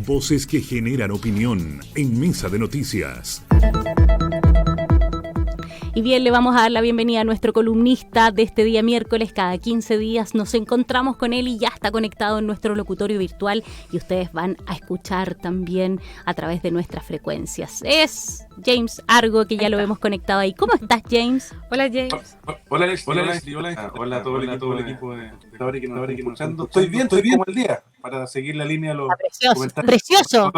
Voces que generan opinión en Mesa de Noticias. Y bien, le vamos a dar la bienvenida a nuestro columnista de este día miércoles. Cada 15 días nos encontramos con él y ya está conectado en nuestro locutorio virtual y ustedes van a escuchar también a través de nuestras frecuencias. Es James Argo, que ya lo hemos conectado ahí. ¿Cómo estás, James? Hola, James. Hola, Leslie. Hola a todo el equipo de Tabari que nos está escuchando. Estoy bien como el día, para seguir la línea de los comentarios. Precioso.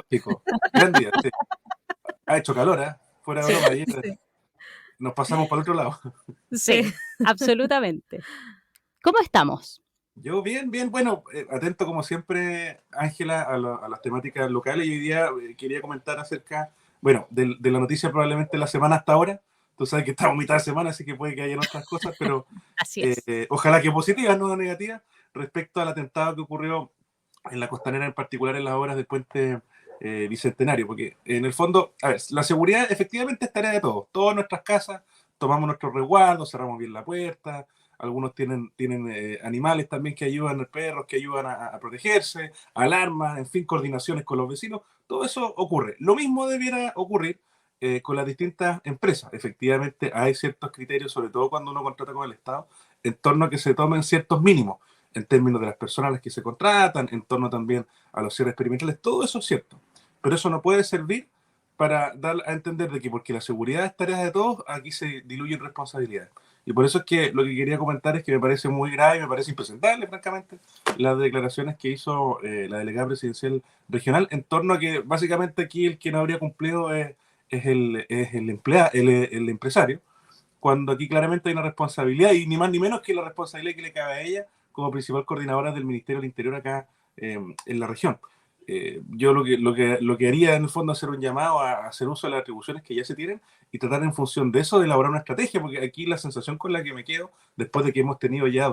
Gran día, sí. Ha hecho calor, ¿eh? Fuera de broma, ayer nos pasamos para el otro lado. Sí, absolutamente. ¿Cómo estamos? Yo bien, bueno, atento como siempre, Ángela, a las temáticas locales. Y hoy día quería comentar acerca, bueno, de la noticia probablemente la semana hasta ahora. Tú sabes que estamos a mitad de semana, así que puede que hayan otras cosas, pero Así es. ojalá que positivas, no negativas, respecto al atentado que ocurrió en la Costanera, en particular en las horas del puente Bicentenario, porque en el fondo, a ver, la seguridad efectivamente es tarea de todos. Todas nuestras casas tomamos nuestros resguardos, cerramos bien la puerta. Algunos tienen animales también que ayudan, perros que ayudan a protegerse, alarmas, en fin, coordinaciones con los vecinos. Todo eso ocurre. Lo mismo debiera ocurrir con las distintas empresas. Efectivamente, hay ciertos criterios, sobre todo cuando uno contrata con el Estado, en torno a que se tomen ciertos mínimos, en términos de las personas a las que se contratan, en torno también a los cierres experimentales. Todo eso es cierto. Pero eso no puede servir para dar a entender de que porque la seguridad es tarea de todos, aquí se diluyen responsabilidades. Y por eso es que lo que quería comentar es que me parece muy grave, me parece impresentable, francamente, las declaraciones que hizo la delegada presidencial regional en torno a que básicamente aquí el que no habría cumplido es el empresario, cuando aquí claramente hay una responsabilidad, y ni más ni menos que la responsabilidad que le cabe a ella como principal coordinadora del Ministerio del Interior acá en la región. Yo lo que haría en el fondo es hacer un llamado a hacer uso de las atribuciones que ya se tienen y tratar en función de eso de elaborar una estrategia, porque aquí la sensación con la que me quedo, después de que hemos tenido ya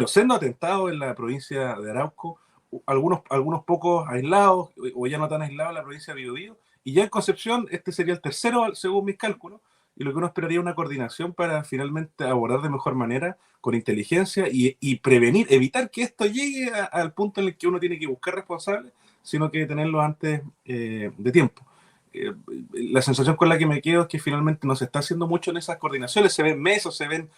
siendo atentados en la provincia de Arauco, algunos pocos aislados, o ya no tan aislados en la provincia de Biobío, y ya en Concepción este sería el tercero, según mis cálculos, y lo que uno esperaría es una coordinación para finalmente abordar de mejor manera, con inteligencia, y prevenir, evitar que esto llegue al punto en el que uno tiene que buscar responsables, sino que tenerlo antes de tiempo. La sensación con la que me quedo es que finalmente no se está haciendo mucho en esas coordinaciones, se ven mesas, se ven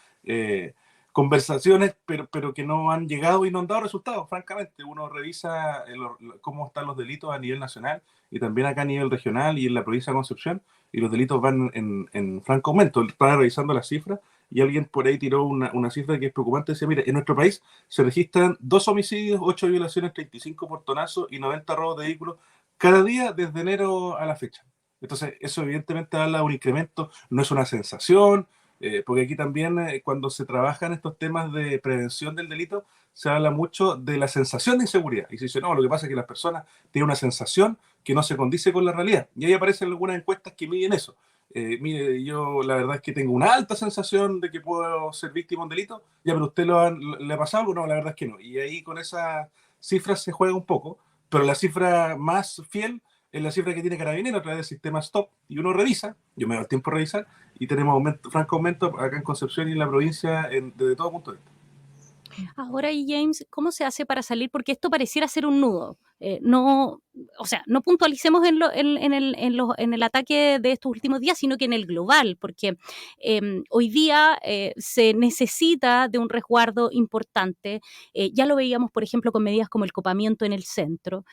conversaciones, pero que no han llegado y no han dado resultados, francamente. Uno revisa cómo están los delitos a nivel nacional y también acá a nivel regional y en la provincia de Concepción, y los delitos van en franco aumento. Estaba revisando las cifras y alguien por ahí tiró una cifra que es preocupante. Decía, mire, en nuestro país se registran 2 homicidios, 8 violaciones, 35 portonazos y 90 robos de vehículos cada día desde enero a la fecha. Entonces, eso evidentemente habla de un incremento, no es una sensación, porque aquí también cuando se trabajan estos temas de prevención del delito, se habla mucho de la sensación de inseguridad. Y se dice, no, lo que pasa es que las personas tienen una sensación que no se condice con la realidad. Y ahí aparecen algunas encuestas que miden eso. Mire, yo la verdad es que tengo una alta sensación de que puedo ser víctima de un delito. Ya, pero ¿usted le ha pasado algo? No, la verdad es que no. Y ahí con esas cifras se juega un poco, pero la cifra más fiel es la cifra que tiene Carabineros a través del sistema STOP. Y uno revisa, yo me doy el tiempo a revisar, y tenemos franco aumento acá en Concepción y en la provincia desde todo punto de vista. Ahora, y James, ¿cómo se hace para salir? Porque esto pareciera ser un nudo. No, o sea, no puntualicemos en el ataque de estos últimos días, sino que en el global, porque hoy día se necesita de un resguardo importante. Ya lo veíamos, por ejemplo, con medidas como el copamiento en el centro.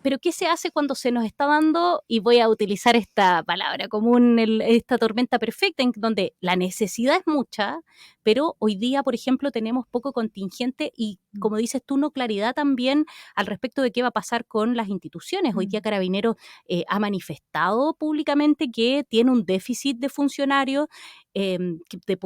Pero ¿qué se hace cuando se nos está dando, y voy a utilizar esta palabra común, esta tormenta perfecta, en donde la necesidad es mucha, pero hoy día, por ejemplo, tenemos poco contingente y, como dices tú, no claridad también al respecto de qué va a pasar con las instituciones? Hoy día Carabineros ha manifestado públicamente que tiene un déficit de funcionarios de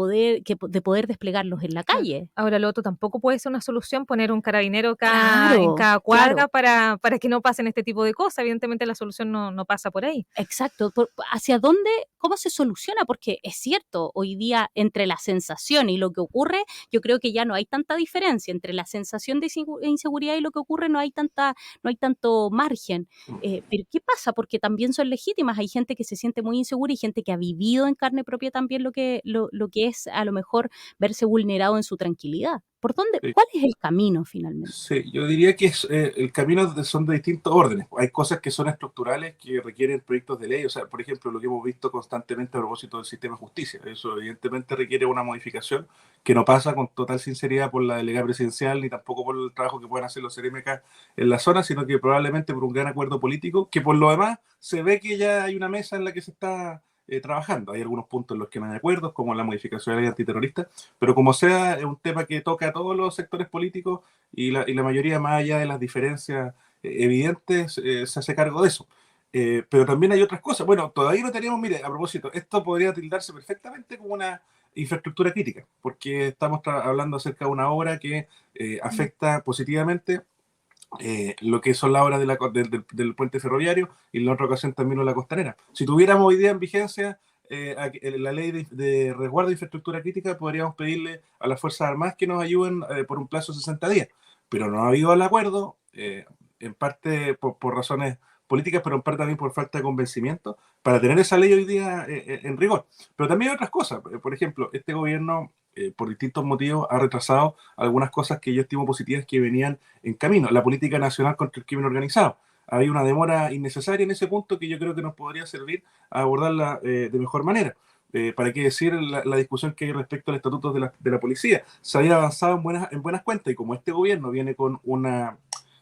poder desplegarlos en la calle. Ahora, lo otro tampoco puede ser una solución poner un carabinero Claro, en cada cuadra claro. para que no pasen este tipo de cosas. Evidentemente la solución no pasa por ahí. Exacto. ¿Hacia dónde, cómo se soluciona? Porque es cierto, hoy día entre la sensación y lo que ocurre, yo creo que ya no hay tanta diferencia entre la sensación de inseguridad y lo que ocurre, no hay tanto margen. Pero ¿qué pasa? Porque también son legítimas. Hay gente que se siente muy insegura y gente que ha vivido en carne propia también lo lo que es a lo mejor verse vulnerado en su tranquilidad. ¿Por dónde? Sí. ¿Cuál es el camino finalmente? Sí, yo diría que el camino son de distintos órdenes. Hay cosas que son estructurales que requieren proyectos de ley. O sea, por ejemplo, lo que hemos visto constantemente a propósito del sistema de justicia. Eso evidentemente requiere una modificación que no pasa con total sinceridad por la delegada presidencial ni tampoco por el trabajo que pueden hacer los CRMK en la zona, sino que probablemente por un gran acuerdo político, que por lo demás se ve que ya hay una mesa en la que se está trabajando. Hay algunos puntos en los que no hay acuerdos, como la modificación de la ley antiterrorista, pero como sea, es un tema que toca a todos los sectores políticos y la mayoría, más allá de las diferencias evidentes, se hace cargo de eso. Pero también hay otras cosas. Bueno, todavía no tenemos, mire, a propósito, esto podría tildarse perfectamente como una infraestructura crítica, porque estamos hablando acerca de una obra que afecta positivamente lo que son las obras del puente ferroviario y en la otra ocasión también la costanera. Si tuviéramos hoy día en vigencia la ley de resguardo de infraestructura crítica, podríamos pedirle a las Fuerzas Armadas que nos ayuden por un plazo de 60 días, pero no ha habido el acuerdo, en parte por razones políticas, pero en parte también por falta de convencimiento, para tener esa ley hoy día en rigor. Pero también hay otras cosas. Por ejemplo, este gobierno, por distintos motivos, ha retrasado algunas cosas que yo estimo positivas que venían en camino. La política nacional contra el crimen organizado. Hay una demora innecesaria en ese punto que yo creo que nos podría servir a abordarla de mejor manera. ¿Para qué decir la discusión que hay respecto al estatuto de la policía? Se había avanzado en buenas cuentas y como este gobierno viene con una,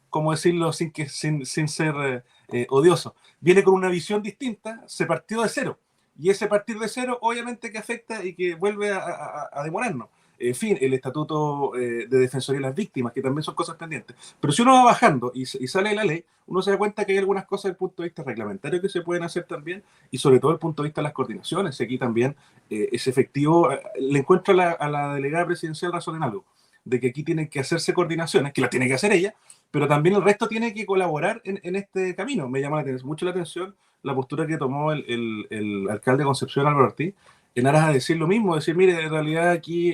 ¿cómo decirlo sin ser odioso? Viene con una visión distinta, se partió de cero. Y ese partir de cero obviamente que afecta y que vuelve a demorarnos. En fin, el estatuto de defensoría de las víctimas, que también son cosas pendientes. Pero si uno va bajando y sale de la ley, uno se da cuenta que hay algunas cosas desde el punto de vista reglamentario que se pueden hacer también, y sobre todo desde el punto de vista de las coordinaciones. Y aquí también es efectivo. Le encuentro a la delegada presidencial razón en algo, de que aquí tienen que hacerse coordinaciones, que las tiene que hacer ella, pero también el resto tiene que colaborar en este camino. Me llama mucho la atención la postura que tomó el alcalde de Concepción, Álvaro Ortiz, en aras a decir lo mismo, decir, mire, en realidad aquí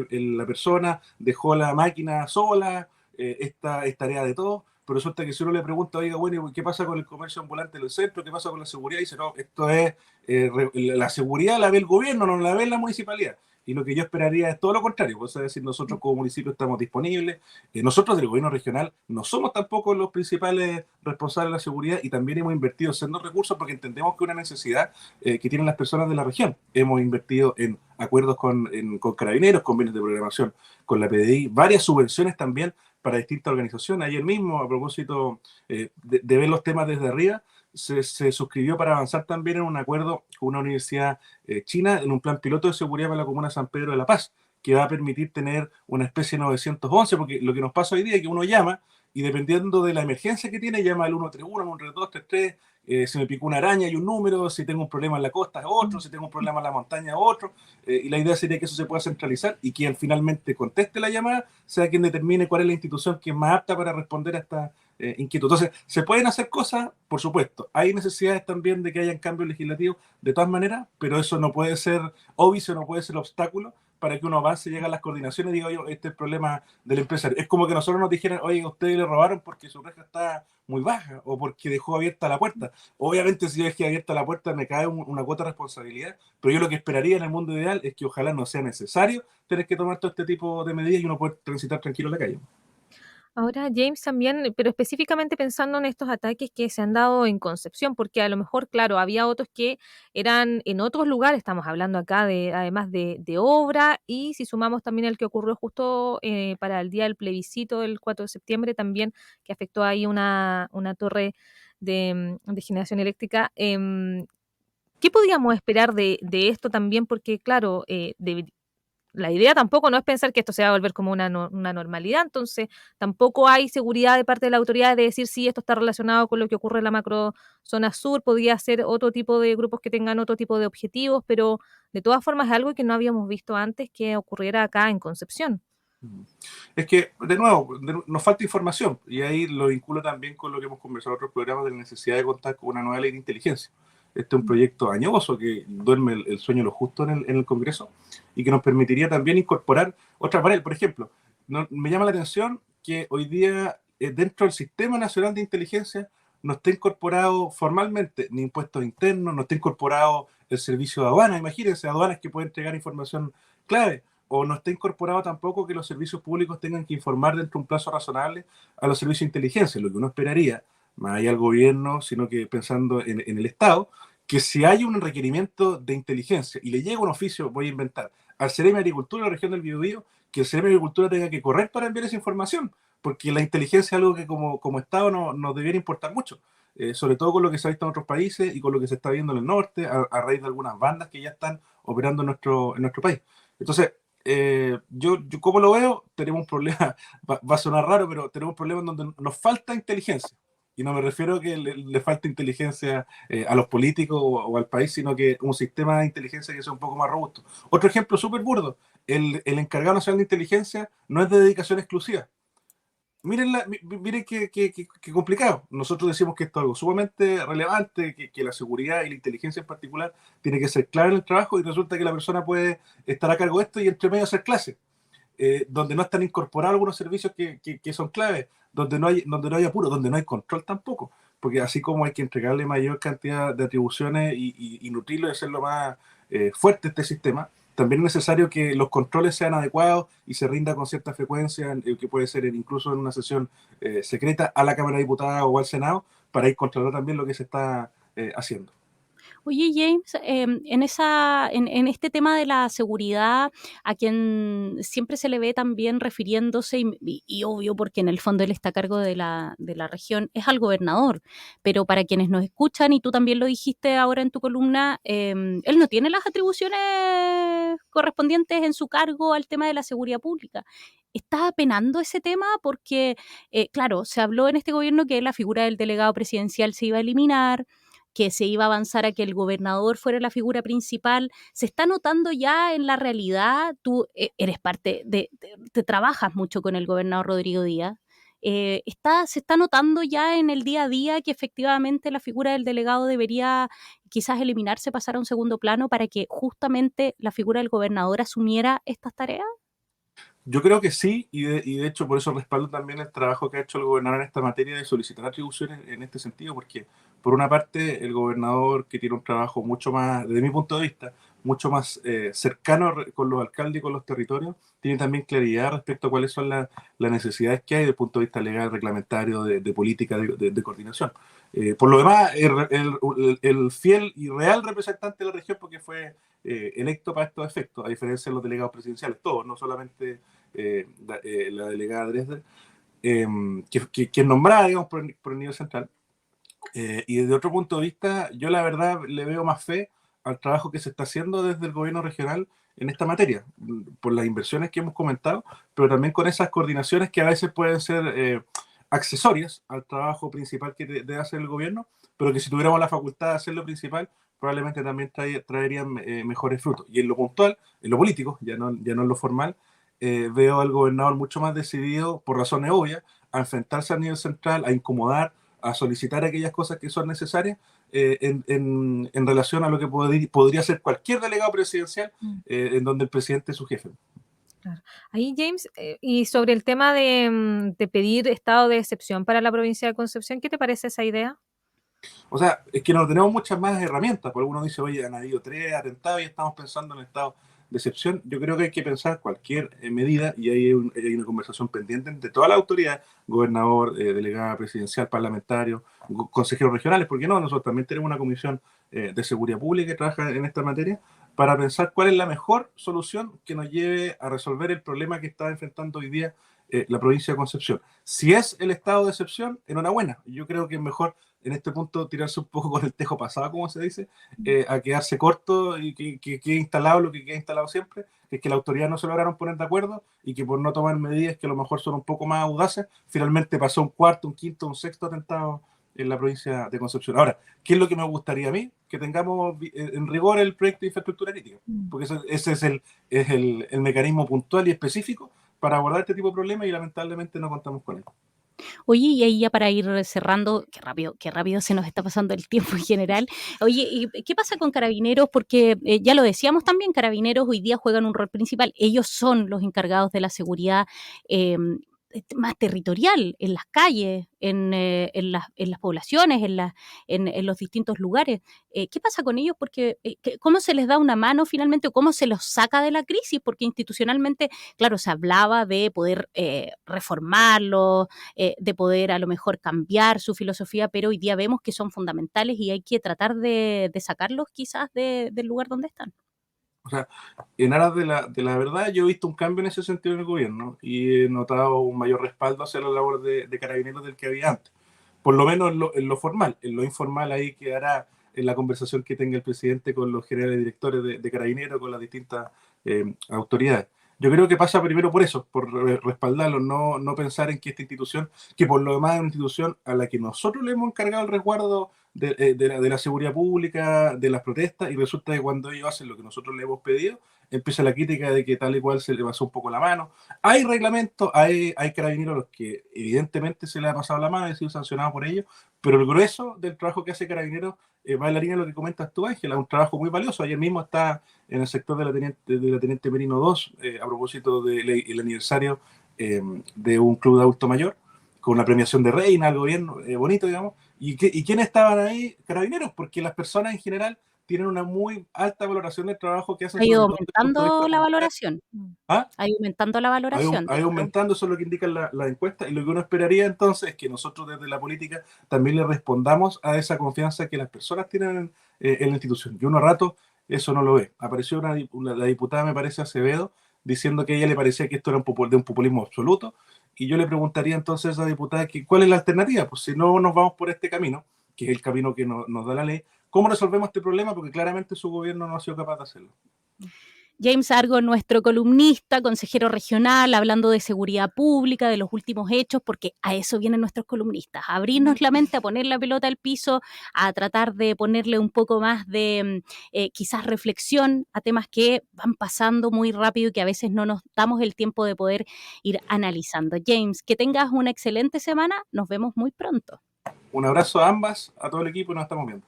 la persona dejó la máquina sola, esta es tarea de todos, pero resulta que si uno le pregunta, oiga, bueno, ¿qué pasa con el comercio ambulante del centro? ¿Qué pasa con la seguridad? Y dice, no, esto es, la seguridad la ve el gobierno, no la ve la municipalidad. Y lo que yo esperaría es todo lo contrario, pues, es decir, nosotros como municipio estamos disponibles, nosotros del gobierno regional no somos tampoco los principales responsables de la seguridad y también hemos invertido en recursos porque entendemos que es una necesidad que tienen las personas de la región. Hemos invertido en acuerdos con carabineros, convenios de programación con la PDI, varias subvenciones también para distintas organizaciones. Ayer mismo, a propósito de ver los temas desde arriba, se suscribió para avanzar también en un acuerdo con una universidad china en un plan piloto de seguridad para la comuna de San Pedro de la Paz, que va a permitir tener una especie de 911, porque lo que nos pasa hoy día es que uno llama y dependiendo de la emergencia que tiene, llama al 131, 132, 33, si me picó una araña hay un número, si tengo un problema en la costa es otro, si tengo un problema en la montaña es otro, y la idea sería que eso se pueda centralizar y quien finalmente conteste la llamada sea quien determine cuál es la institución que es más apta para responder a esta inquietud. Entonces, ¿se pueden hacer cosas? Por supuesto. Hay necesidades también de que hayan cambios legislativos de todas maneras, pero eso no puede ser óbice, no puede ser obstáculo para que uno avance, llegue a las coordinaciones y diga, oye, este es el problema del empresario. Es como que nosotros nos dijeran, oye, a ustedes le robaron porque su reja está muy baja o porque dejó abierta la puerta. Obviamente, si yo dejé abierta la puerta, me cae una cuota de responsabilidad, pero yo lo que esperaría en el mundo ideal es que ojalá no sea necesario tener que tomar todo este tipo de medidas y uno puede transitar tranquilo en la calle. Ahora, James, también, pero específicamente pensando en estos ataques que se han dado en Concepción, porque a lo mejor, claro, había otros que eran en otros lugares, estamos hablando acá de, además de obra, y si sumamos también el que ocurrió justo para el día del plebiscito del 4 de septiembre, también que afectó ahí una torre de generación eléctrica. ¿Qué podíamos esperar de esto también? Porque, claro, la idea tampoco no es pensar que esto se va a volver como una normalidad, entonces tampoco hay seguridad de parte de la autoridad de decir si esto está relacionado con lo que ocurre en la macro zona sur, podría ser otro tipo de grupos que tengan otro tipo de objetivos, pero de todas formas es algo que no habíamos visto antes que ocurriera acá en Concepción. Es que, de nuevo, nos falta información y ahí lo vinculo también con lo que hemos conversado en otros programas de la necesidad de contar con una nueva ley de inteligencia. Este es un proyecto añoso que duerme el sueño de lo justo en el Congreso y que nos permitiría también incorporar otras variables. Por ejemplo, me llama la atención que hoy día dentro del Sistema Nacional de Inteligencia no está incorporado formalmente ni impuestos internos, no está incorporado el servicio de aduana, imagínense, aduanas que pueden entregar información clave, o no está incorporado tampoco que los servicios públicos tengan que informar dentro de un plazo razonable a los servicios de inteligencia, lo que uno esperaría, más allá del gobierno, sino que pensando en el Estado, que si hay un requerimiento de inteligencia y le llega un oficio, voy a inventar, al Ceremi de Agricultura de la región del Biobío, que el Ceremi de Agricultura tenga que correr para enviar esa información, porque la inteligencia es algo que como Estado nos debiera importar mucho, sobre todo con lo que se ha visto en otros países y con lo que se está viendo en el norte, a raíz de algunas bandas que ya están operando en nuestro país. Entonces, yo como lo veo, tenemos un problema, va a sonar raro, pero tenemos un problema en donde nos falta inteligencia. Y no me refiero a que le falte inteligencia a los políticos o al país, sino que un sistema de inteligencia que sea un poco más robusto. Otro ejemplo súper burdo, el encargado nacional de inteligencia no es de dedicación exclusiva. Miren qué complicado. Nosotros decimos que esto es algo sumamente relevante, que la seguridad y la inteligencia en particular tiene que ser clave en el trabajo, y resulta que la persona puede estar a cargo de esto y entre medio hacer clases, donde no están incorporados algunos servicios que son claves, donde no hay apuro, donde no hay control tampoco. Porque así como hay que entregarle mayor cantidad de atribuciones y nutrirlo y hacerlo más fuerte este sistema, también es necesario que los controles sean adecuados y se rinda con cierta frecuencia, que puede ser incluso en una sesión secreta a la Cámara de Diputados o al Senado, para ir controlando también lo que se está haciendo. Oye, James, en este tema de la seguridad, a quien siempre se le ve también refiriéndose, y obvio porque en el fondo él está a cargo de la región, es al gobernador, pero para quienes nos escuchan, y tú también lo dijiste ahora en tu columna, él no tiene las atribuciones correspondientes en su cargo al tema de la seguridad pública. ¿Está penando ese tema? Porque, claro, se habló en este gobierno que la figura del delegado presidencial se iba a eliminar, que se iba a avanzar a que el gobernador fuera la figura principal. ¿Se está notando ya en la realidad? Tú eres parte te trabajas mucho con el gobernador Rodrigo Díaz. ¿Se está notando ya en el día a día que efectivamente la figura del delegado debería quizás eliminarse, pasar a un segundo plano para que justamente la figura del gobernador asumiera estas tareas? Yo creo que sí, y de hecho por eso respaldo también el trabajo que ha hecho el gobernador en esta materia de solicitar atribuciones en este sentido, porque por una parte el gobernador, que tiene un trabajo mucho más, desde mi punto de vista, mucho más cercano con los alcaldes y con los territorios, tiene también claridad respecto a cuáles son las necesidades que hay desde el punto de vista legal, reglamentario, de política, de coordinación. Por lo demás, el fiel y real representante de la región, porque fue electo para estos efectos, a diferencia de los delegados presidenciales, todos, no solamente la delegada Dresde, que es nombrada, digamos, por el nivel central. Y desde otro punto de vista, yo la verdad le veo más fe al trabajo que se está haciendo desde el gobierno regional en esta materia, por las inversiones que hemos comentado, pero también con esas coordinaciones que a veces pueden ser accesorias al trabajo principal que debe hacer el gobierno, pero que si tuviéramos la facultad de hacerlo principal, probablemente también traerían mejores frutos. Y en lo puntual, en lo político, ya no en lo formal, veo al gobernador mucho más decidido, por razones obvias, a enfrentarse a nivel central, a incomodar, a solicitar aquellas cosas que son necesarias en relación a lo que podría ser cualquier delegado presidencial, en donde el presidente es su jefe. Claro. Ahí, James, y sobre el tema de pedir estado de excepción para la provincia de Concepción, ¿qué te parece esa idea? O sea, es que no tenemos muchas más herramientas. Por algunos dice, oye, han habido 3 atentados y estamos pensando en el estado de excepción. Yo creo que hay que pensar cualquier medida, y hay una conversación pendiente entre todas las autoridades, gobernador, delegada presidencial, parlamentario, consejeros regionales, porque no, nosotros también tenemos una comisión de seguridad pública que trabaja en esta materia, para pensar cuál es la mejor solución que nos lleve a resolver el problema que está enfrentando hoy día la provincia de Concepción. Si es el estado de excepción, enhorabuena. Yo creo que es mejor en este punto tirarse un poco con el tejo pasado, como se dice, a quedarse corto y que quede instalado lo que queda instalado siempre, que es que la autoridad no se lograron poner de acuerdo y que por no tomar medidas que a lo mejor son un poco más audaces, finalmente pasó un cuarto, un quinto, un sexto atentado en la provincia de Concepción. Ahora, ¿qué es lo que me gustaría a mí? Que tengamos en rigor el proyecto de infraestructura crítica, porque ese es el mecanismo puntual y específico para abordar este tipo de problemas, y lamentablemente no contamos con él. Oye, y ahí ya para ir cerrando, qué rápido se nos está pasando el tiempo en general. Oye, ¿y qué pasa con Carabineros? Porque ya lo decíamos también, Carabineros hoy día juegan un rol principal. Ellos son los encargados de la seguridad. más territorial, en las calles, en las poblaciones, en los distintos lugares. ¿Qué pasa con ellos? Porque ¿cómo se les da una mano finalmente o cómo se los saca de la crisis? Porque institucionalmente, claro, se hablaba de poder reformarlo, de poder a lo mejor cambiar su filosofía, pero hoy día vemos que son fundamentales y hay que tratar de sacarlos quizás del lugar donde están. O sea, en aras de la verdad, yo he visto un cambio en ese sentido en el gobierno y he notado un mayor respaldo hacia la labor de carabineros del que había antes. Por lo menos en lo formal. En lo informal ahí quedará en la conversación que tenga el presidente con los generales directores de carabineros, con las distintas autoridades. Yo creo que pasa primero por eso, por respaldarlo, no pensar en que esta institución, que por lo demás es una institución a la que nosotros le hemos encargado el resguardo de la seguridad pública, de las protestas, y resulta que cuando ellos hacen lo que nosotros le hemos pedido, empieza la crítica de que tal y cual se le pasó un poco la mano. Hay reglamentos, hay carabineros a los que evidentemente se le ha pasado la mano y ha sido sancionado por ello, pero el grueso del trabajo que hace Carabineros va en la línea de lo que comentas tú, Ángela, un trabajo muy valioso. Ayer mismo está en el sector de la Teniente Merino 2, a propósito del aniversario de un club de adulto mayor, con una premiación de reina al gobierno, bonito, digamos. ¿Y quiénes estaban ahí? Carabineros, porque las personas en general tienen una muy alta valoración del trabajo que hacen, Ha ido sobre todo desde el punto de aumentando vista la comunitario. valoración. ¿Ah? Ha ido aumentando la valoración, de Ha ido hecho. aumentando, eso es lo que indican la encuesta, y lo que uno esperaría entonces es que nosotros desde la política también le respondamos a esa confianza que las personas tienen en la institución. Y uno a rato eso no lo ve. Apareció la diputada, me parece, Acevedo, diciendo que a ella le parecía que esto era de un populismo absoluto, y yo le preguntaría entonces a esa diputada que cuál es la alternativa. Pues si no nos vamos por este camino, que es el camino que nos da la ley, ¿cómo resolvemos este problema? Porque claramente su gobierno no ha sido capaz de hacerlo. James Argo, nuestro columnista, consejero regional, hablando de seguridad pública, de los últimos hechos, porque a eso vienen nuestros columnistas, a abrirnos la mente, a poner la pelota al piso, a tratar de ponerle un poco más de quizás reflexión a temas que van pasando muy rápido y que a veces no nos damos el tiempo de poder ir analizando. James, que tengas una excelente semana, nos vemos muy pronto. Un abrazo a ambas, a todo el equipo, y nos estamos viendo.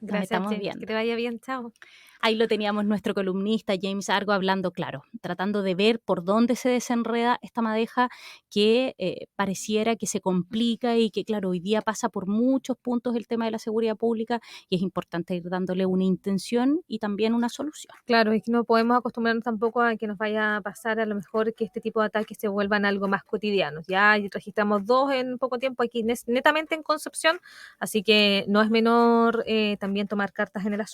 Nos Gracias, estamos James. viendo. Que te vaya bien. Chao. Ahí lo teníamos nuestro columnista James Argo hablando, claro, tratando de ver por dónde se desenreda esta madeja que pareciera que se complica y que, claro, hoy día pasa por muchos puntos el tema de la seguridad pública y es importante ir dándole una intención y también una solución. Claro, es que no podemos acostumbrarnos tampoco a que nos vaya a pasar a lo mejor que este tipo de ataques se vuelvan algo más cotidianos. Ya registramos 2 en poco tiempo aquí netamente en Concepción, así que no es menor también tomar cartas en el asunto.